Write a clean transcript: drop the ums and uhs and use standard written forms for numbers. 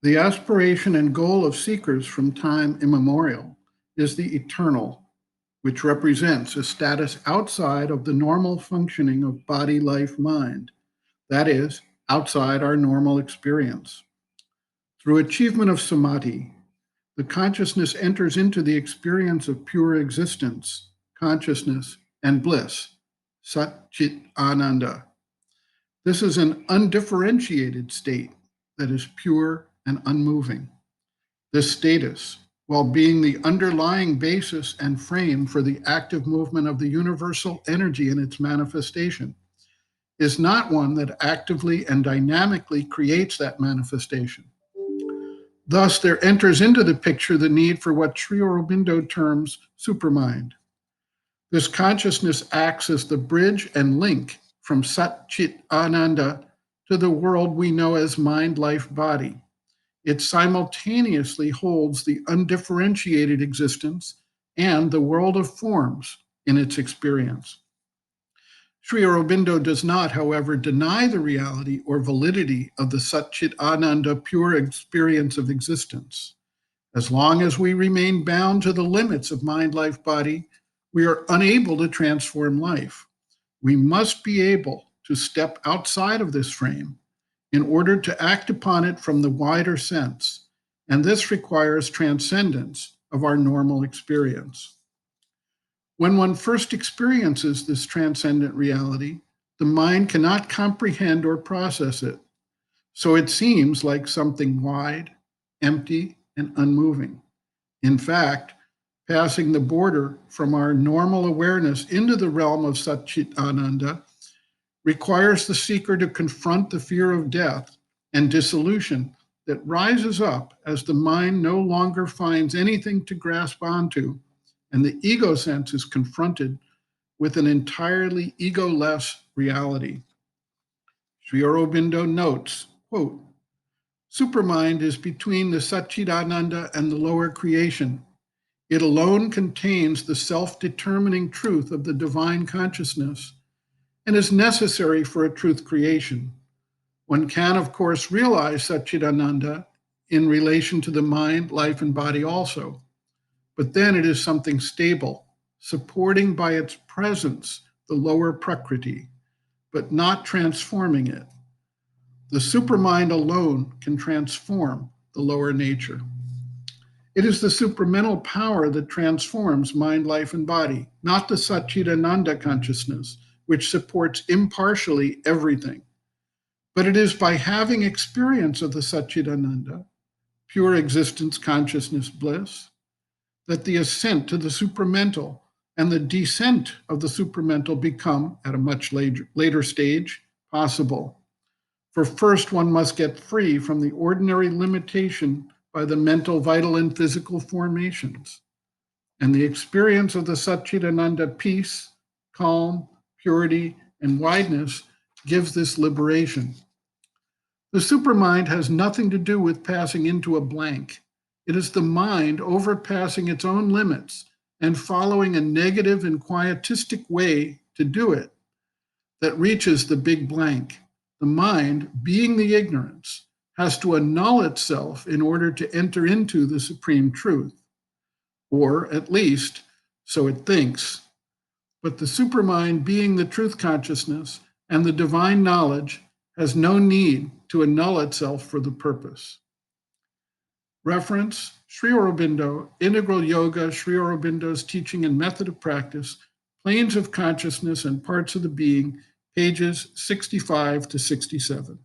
The aspiration and goal of seekers from time immemorial is the eternal, which represents a status outside of the normal functioning of body, life, mind, that is, outside our normal experience. Through achievement of samadhi, the consciousness enters into the experience of pure existence, consciousness, and bliss, Sat Chit Ananda. This is an undifferentiated state that is pure and unmoving. This status, while being the underlying basis and frame for the active movement of the universal energy in its manifestation, is not one that actively and dynamically creates that manifestation. Thus, there enters into the picture the need for what Sri Aurobindo terms supermind. This consciousness acts as the bridge and link from Sat Chit Ananda to the world we know as mind, life, body. It simultaneously holds the undifferentiated existence and the world of forms in its experience. Sri Aurobindo does not, however, deny the reality or validity of the Sat Chit Ananda pure experience of existence. As long as we remain bound to the limits of mind, life, body, we are unable to transform life. We must be able to step outside of this frame in order to act upon it from the wider sense, and this requires transcendence of our normal experience. When one first experiences this transcendent reality, the mind cannot comprehend or process it, so it seems like something wide, empty, and unmoving. In fact, passing the border from our normal awareness into the realm of Sat Chit Ananda requires the seeker to confront the fear of death and dissolution that rises up as the mind no longer finds anything to grasp onto, and the ego sense is confronted with an entirely ego-less reality. Sri Aurobindo notes, quote, "Supermind is between the Satchidananda and the lower creation. It alone contains the self-determining truth of the divine consciousness and is necessary for a truth creation. One can, of course, realize Satchidananda in relation to the mind, life, and body also. But then it is something stable, supporting by its presence the lower prakriti, but not transforming it. The supermind alone can transform the lower nature. It is the supramental power that transforms mind, life, and body, not the Satchidananda consciousness, which supports impartially everything. But it is by having experience of the Satchidananda, pure existence, consciousness, bliss, that the ascent to the supramental and the descent of the supramental become, at a much later stage, possible. For first, one must get free from the ordinary limitation by the mental, vital, and physical formations. And the experience of the Satchidananda peace, calm, purity, and wideness gives this liberation. The supermind has nothing to do with passing into a blank. It is the mind overpassing its own limits and following a negative and quietistic way to do it that reaches the big blank. The mind, being the ignorance, has to annul itself in order to enter into the supreme truth, or at least, so it thinks. But the supermind, being the truth consciousness and the divine knowledge, has no need to annul itself for the purpose. Reference, Sri Aurobindo, Integral Yoga, Sri Aurobindo's Teaching and Method of Practice, Planes of Consciousness and Parts of the Being, pages 65 to 67.